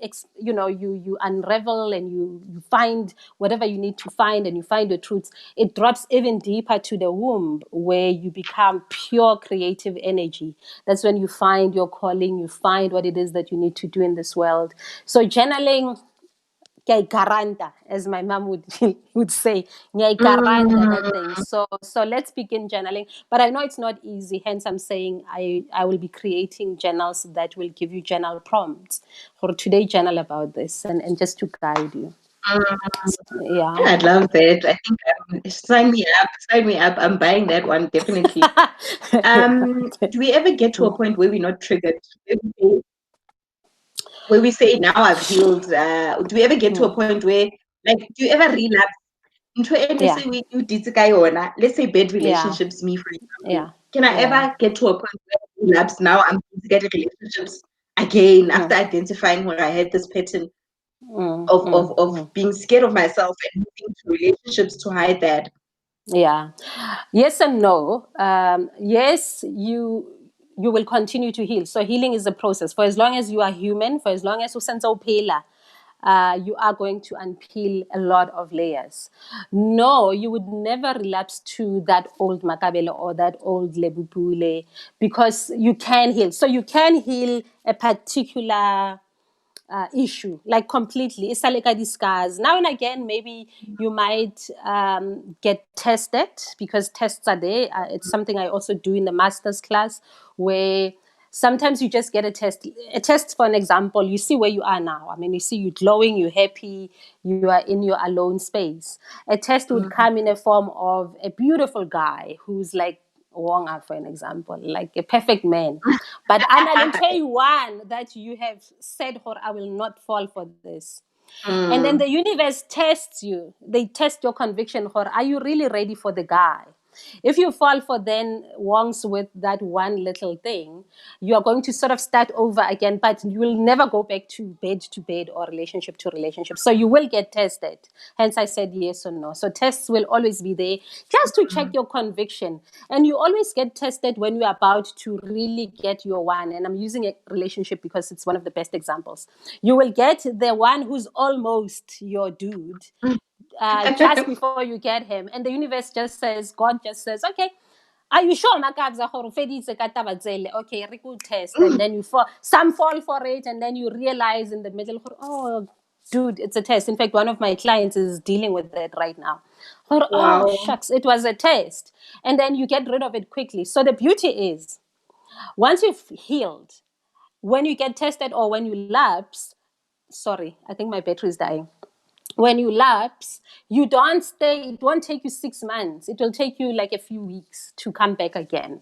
unravel, and you find whatever you need to find, and you find the truths. It drops even deeper to the womb, where you become pure creative energy. That's when you find your calling, you find what it is that you need to do in this world. So journaling, kay garanta, as my mom would would say, nyai garanta that Mm, thing. So let's begin journaling. But I know it's not easy. Hence, I'm saying I will be creating journals that will give you journal prompts for today. Journal about this, and just to guide you. mm. Yeah. I'd love that. I think sign me up. Sign me up. I'm buying that one definitely. Yeah. Do we ever get to a point where we're not triggered? Where we say, now I've healed? Do we ever get to a point where, like, do you ever relapse into it? Let's Yeah. say we you did let's say bad Yeah. relationships, me for example. Yeah. Can I Yeah. ever get to a point where I relapse? Now I'm getting relationships again after identifying where I had this pattern of being scared of myself and moving to relationships to hide that. Yeah. Yes and no. Yes, you will continue to heal. So healing is a process. For as long as you are human, for as long as you sense pela, you are going to unpeel a lot of layers. No, you would never relapse to that old Makabele or that old Lebo Pule, because you can heal. So you can heal a particular issue, like completely. It's like a disguise. Now and again, maybe you might get tested, because tests are there. It's something I also do in the master's class, where sometimes you just get a test. A test, for an example, you see where you are now. I mean, you see you glowing, you're happy, you are in your alone space. A test would come in a form of a beautiful guy who's like Wonga, for an example, like a perfect man. But Analente one that you have said, "Or I will not fall for this." And then the Mm, universe tests you. They test your conviction. Or are you really ready for the guy? If you fall for then wongs with that one little thing, you are going to sort of start over again, but you will never go back to bed or relationship to relationship. So you will get tested. Hence, I said yes or no. So tests will always be there just to check your conviction. And you always get tested when you're about to really get your one. And I'm using a relationship because it's one of the best examples. You will get the one who's almost your dude, just before you get him. And the universe just says, God just says, okay, are you sure, Makabza, okay, Riku test. And then you fall, some fall for it, and then you realize in the middle, oh, dude, it's a test. In fact, one of my clients is dealing with it right now. Oh, wow. shucks, it was a test. And then you get rid of it quickly. So the beauty is, once you've healed, when you get tested or when you lapse, sorry, I think my battery is dying. When you lapse, you don't stay, it won't take you 6 months. It will take you like a few weeks to come back again.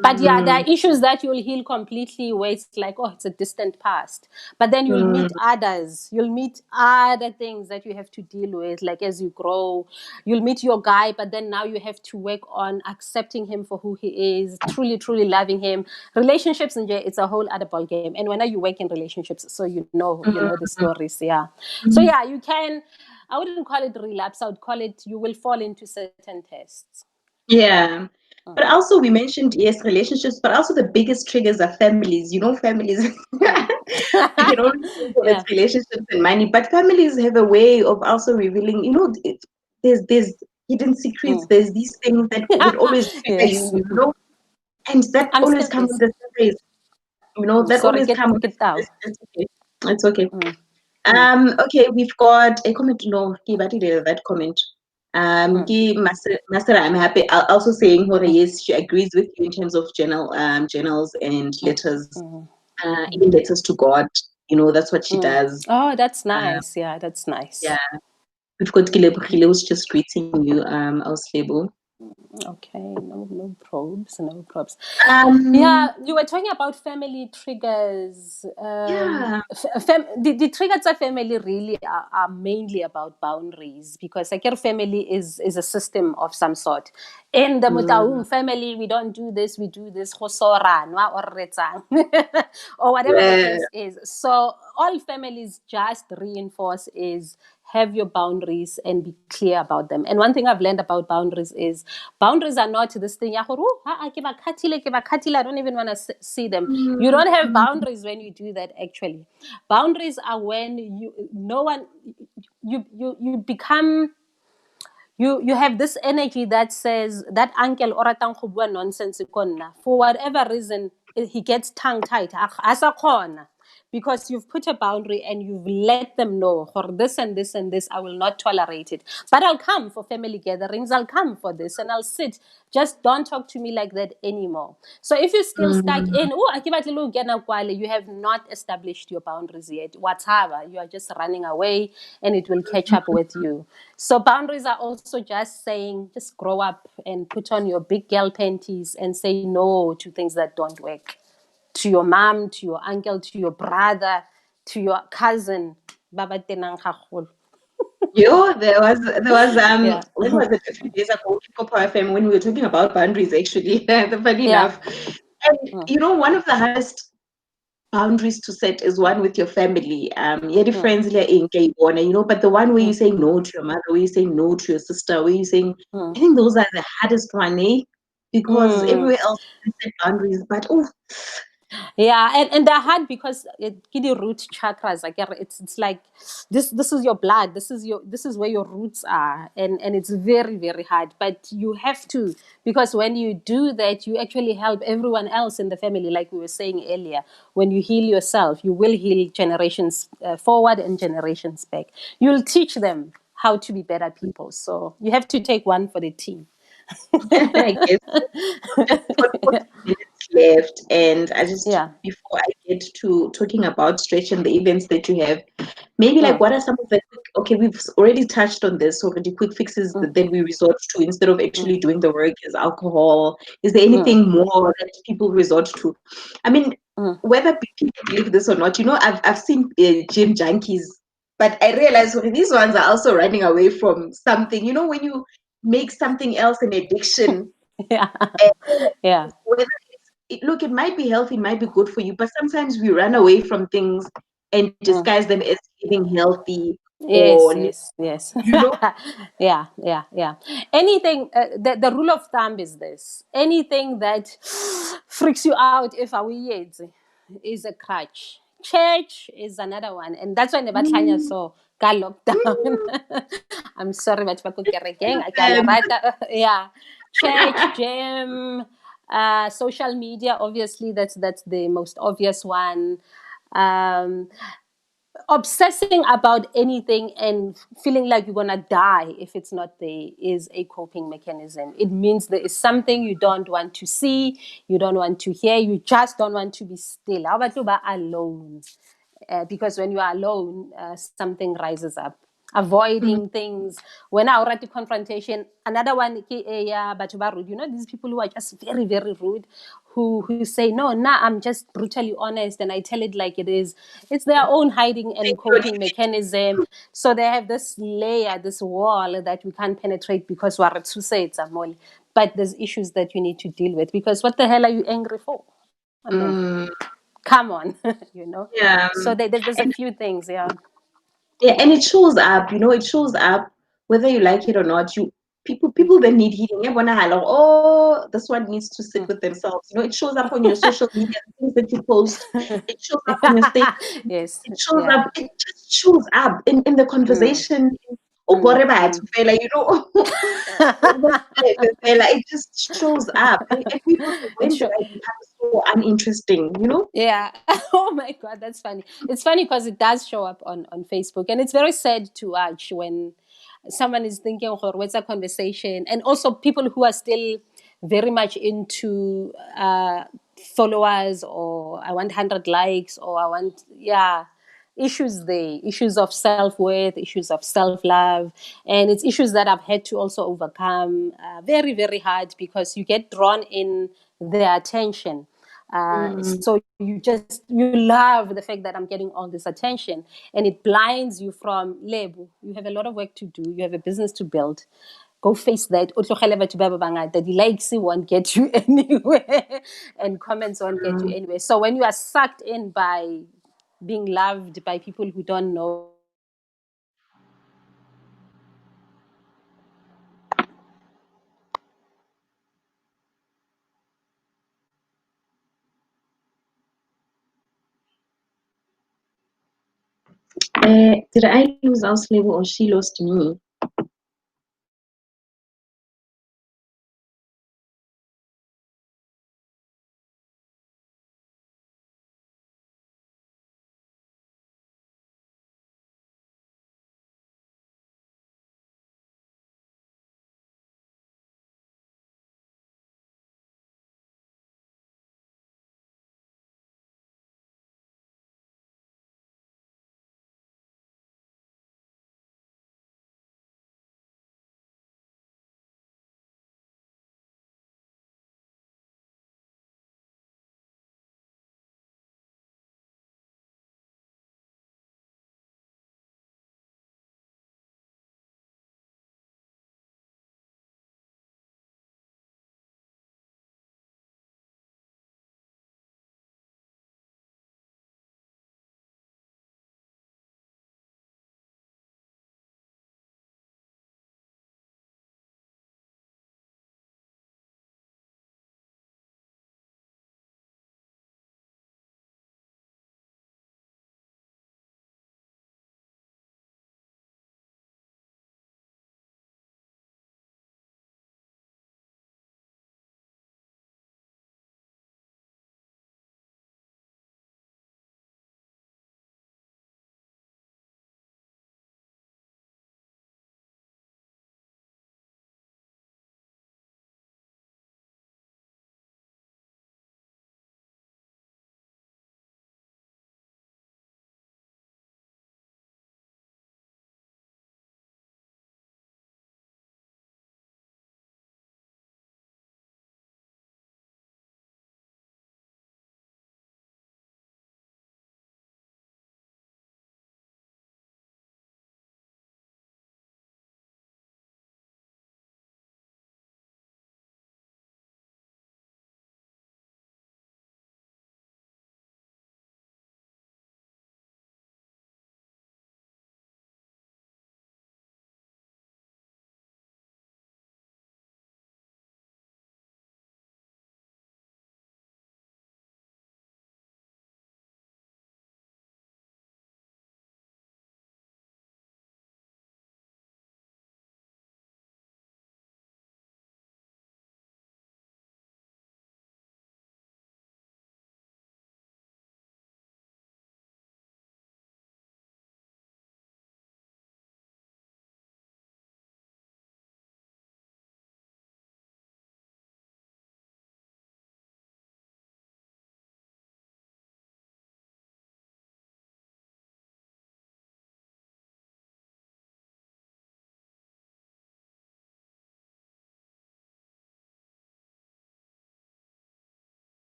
But yeah, there are Mm, issues that you'll heal completely where it's like, oh, it's a distant past. But then you'll meet mm, others. You'll meet other things that you have to deal with, like as you grow. You'll meet your guy, but then now you have to work on accepting him for who he is, truly, truly loving him. Relationships, and it's a whole other ball game. And whenever you work in relationships, so you know the mm, stories, yeah. So mm. yeah, you can. I wouldn't call it relapse. I would call it you will fall into certain tests. Yeah. But also we mentioned, yes, relationships, but also the biggest triggers are families. Families. Mm. I can only think of it Yeah. relationships and money, but families have a way of also revealing, there's hidden secrets, Mm. there's these things that would always trigger Yes. you, and that I'm always still come with busy. the surprise, that Sorry, always come with get down. it's okay. It's okay. Mm. Mm. Okay, we've got a comment. No, that comment. Mm. Master, I'm happy. Also saying, Hore, Mm. yes, she agrees with you in terms of journals and Mm. letters, Mm. even letters to God. That's what she Mm. does. Oh, that's Um, nice. Yeah, that's yeah, nice. we've got Gile who's just greeting you, Lebo. Okay, no probes, no probes. Um, Yeah, you were talking about family triggers. yeah. The triggers of family really are mainly about boundaries, because like your family is a system of some sort. In the Mm, Mutaung family, we don't do this, we do this, or or whatever the yeah. case is. So all families just reinforce is have your boundaries and be clear about them. And one thing I've learned about boundaries are not this thing. I don't even want to see them. You don't have boundaries when you do that. Actually, boundaries are when you become you have this energy that says that uncle or nonsense for whatever reason he gets tongue tied because you've put a boundary and you've let them know for this and this and this I will not tolerate it, but I'll come for family gatherings, I'll come for this and I'll sit, just don't talk to me like that anymore. So if you're still stuck in you have not established your boundaries yet whatever, you are just running away and it will catch up with you. So boundaries are also just saying just grow up and put on your big girl panties and say no to things that don't work, to your mom, to your uncle, to your brother, to your cousin. Baba tenang gagolo. There was Yeah. when was it, a few days ago, Hip Hop FM, when we were talking about boundaries actually. Funny Yeah. enough. And Mm, one of the hardest boundaries to set is one with your family. Yeah, the mm, friends like in but the one where you mm, say no to your mother, where you say no to your sister, where you saying, mm, I think those are the hardest one, eh? Because mm. everywhere else you can set boundaries, but oh, Yeah, and they're hard because it give you root chakras. Like it's like this is your blood. This is where your roots are, and it's very very hard. But you have to, because when you do that, you actually help everyone else in the family. Like we were saying earlier, when you heal yourself, you will heal generations forward and generations back. You'll teach them how to be better people. So you have to take one for the team. I guess just got 40 minutes left, and I just, Yeah. before I get to talking about stretch and the events that you have, maybe like Mm, what are some of the quick, okay, we've already touched on this already, quick fixes mm, that we resort to instead of mm, actually doing the work is alcohol. Is there mm, anything more that people resort to? I mean, mm. whether people believe this or not, I've seen gym junkies, but I realize these ones are also running away from something. When you make something else an addiction, Yeah. and Yeah. whether look, it might be healthy, it might be good for you, but sometimes we run away from things and Mm. disguise them as living healthy Yes, or, yes, yes. you know, Yeah, yeah, yeah. Anything, the rule of thumb is this: anything that freaks you out, if I will, is a crutch. Church is another one, and that's why never tanya mm, so got lockdown. mm, I'm sorry, but kerekeng, um, yeah. Church, gym, social media. Obviously, that's the most obvious one. Um, Obsessing about anything and feeling like you're gonna die if it's not there is a coping mechanism. It means there is something you don't want to see, you don't want to hear, you just don't want to be still. How about you be alone? Because when you are alone, something rises up. mm, Avoiding things. When I write the confrontation, another one, but rude. These people who are just very, very rude, who say, no, nah, I'm just brutally honest and I tell it like it is. It's their own hiding and coping mechanism. So they have this layer, this wall that we can't penetrate because we're to say it's a mole. But there's issues that you need to deal with because what the hell are you angry for? I mean, mm, come on. yeah. So there's a few things, yeah. Yeah, and it shows up, it shows up whether you like it or not. People that need healing, everyone are like, oh, this one needs to sit Mm. with themselves. It shows up on your social media, the things that you post. It shows up on your status. Yes, It shows yeah. up. It just shows up in the Mm, conversation. Oh, mm, bore batho mm. fela, it just shows up. And people say, It when did sure. I become so uninteresting? Yeah. Oh my God, that's funny. It's funny because it does show up on Facebook, and it's very sad to watch when someone is thinking, "Oh, what's a conversation?" And also people who are still very much into followers, or I want 100 likes, or I want, yeah, issues there, issues of self-worth, issues of self-love, and it's issues that I've had to also overcome, very very hard, because you get drawn in their attention. Mm, So you love the fact that I'm getting all this attention, and it blinds you from Lebo. You have a lot of work to do, you have a business to build. Go face that. O tlogele batho ba ba bangata. The likes won't get you anywhere, and comments won't get you mm, anywhere. So when you are sucked in by being loved by people who don't know you. Did I lose Auslebo or she lost me?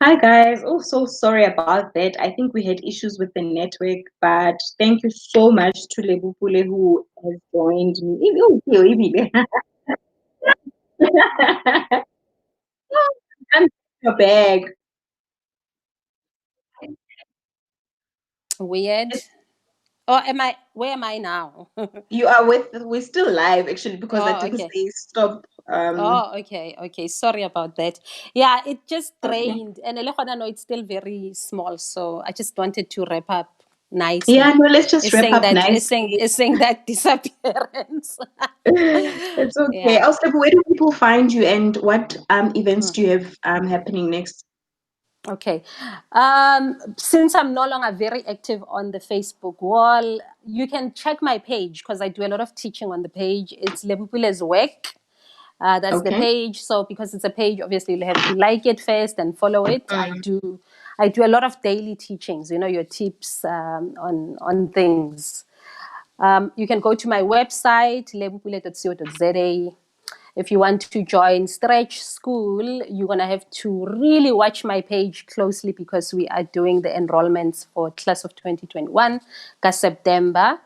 Hi guys. Oh, so sorry about that. I think we had issues with the network, but thank you so much to Lebo Pule who has joined me. Oh, I'm your bag. Weird. Oh, am I? Where am I now? You are we're still live actually because I Oh, didn't okay. say stop. Oh, okay, okay. Sorry about that. Yeah, it just Okay. drained, and I know it's still very small, so I just wanted to wrap up nicely. Yeah, no, let's just wrap up nicely. It's saying that disappearance. It's okay. Yeah. Also, where do people find you and what events Mm. do you have happening next? Okay. Since I'm no longer very active on the Facebook wall, you can check my page because I do a lot of teaching on the page. It's Lebo Pule's work. That's the Okay. page. So because it's a page, obviously you'll have to like it first and follow it. Mm. I do a lot of daily teachings. Your tips on things. You can go to my website lebopule.co.za. If you want to join Stretch School, you're gonna have to really watch my page closely because we are doing the enrollments for class of 2021, September.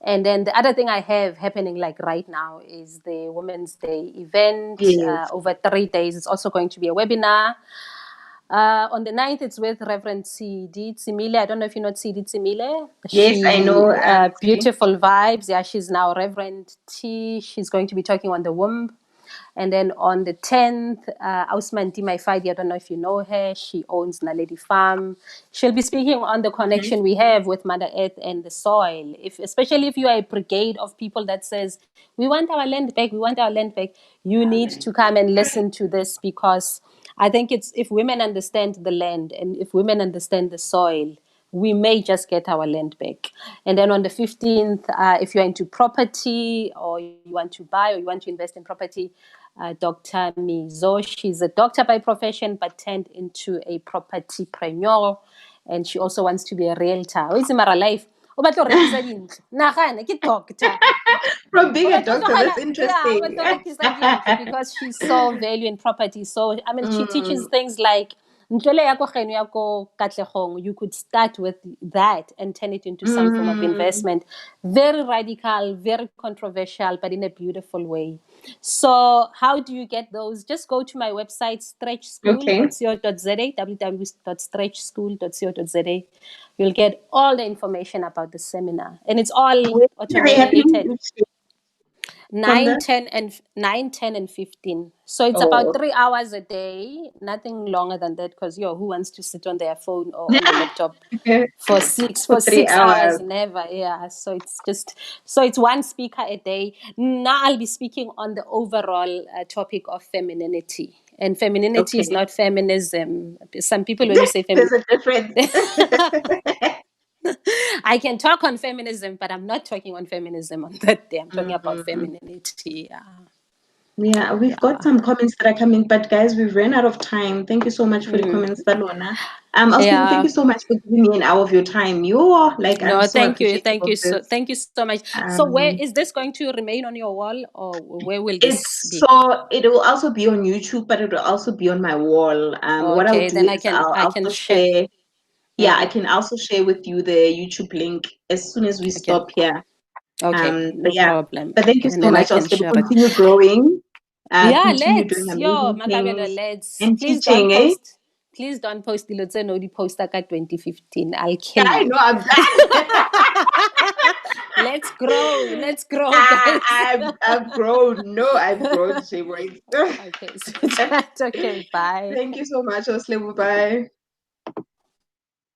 And then the other thing I have happening like right now is the Women's Day event Yes. over 3 days. It's also going to be a webinar. On the 9th, it's with Reverend C.D. Tsimile. I don't know if you know C.D. Tsimile. Yes, I know. Beautiful vibes. Yeah, she's now Reverend T. She's going to be talking on the womb. And then on the 10th, Ausman Dimaifadi, I don't know if you know her. She owns Naledi Farm. She'll be speaking on the Okay. connection we have with Mother Earth and the soil. Especially if you are a brigade of people that says, we want our land back, we want our land back, you need to come and listen to this because I think it's if women understand the land and if women understand the soil, we may just get our land back. And then on the 15th, if you're into property or you want to buy or you want to invest in property, Dr. Mizo, she's a doctor by profession but turned into a propertypreneur. And she also wants to be a realtor. It's in my life. O batla go rekisa dintlo. Nagana ke doctor. From being a But doctor, that's yeah, interesting. but because she's so value in property. So I mean, she teaches Mm, things like ntlole ya ko geno ya ko Katlehong, you could start with that and turn it into some form of mm, investment. Very radical, very controversial, but in a beautiful way. So how do you get those? Just go to my website, okay. stretchschool.co.za, www.stretchschool.co.za. You'll get all the information about the seminar, and it's all When are they happening automated. each day from the? 9, 10, and 15. So it's about Oh, 3 hours a day, nothing longer than that. Because who wants to sit on their phone or on the laptop okay. for six For for three six hours. hours? Never. Yeah. So it's one speaker a day. Now I'll be speaking on the overall topic of femininity. And femininity is Okay. not feminism. Some people, when you say There's a difference. I can talk on feminism, but I'm not talking on feminism on that day. I'm talking about Mm. femininity. Yeah. Yeah, we've got Yeah. some comments that are coming, but guys, we've ran out of time. Thank you so much for the Mm. comments, Salona. Also, thank Yeah. you so much for giving me an hour of your time. You're like, I'm No, so appreciative of this. thank you so much. So, where Um, is this going to remain on your wall, or where will this it's be? so it will also be on YouTube, but it will also be on my wall. What I'll Okay, do then is I'll I can also share. share. Yeah, I Mm-hmm. can also share with you the YouTube link as soon as we Okay, stop here. okay, But no yeah, problem. but thank you And so then I much. can Also, share it. continue growing, Yeah, continue doing let's. Yo, amazing Makabelo, things let's. and Please don't teaching, eh? post. Please don't post the Lotse the poster at 2015. I'll Yeah, kill I you. know I'm done. Let's grow. Let's grow, guys. I've grown. No, I've grown, Shayboy. Okay, so okay, bye. Thank you so much, Osle. Bye.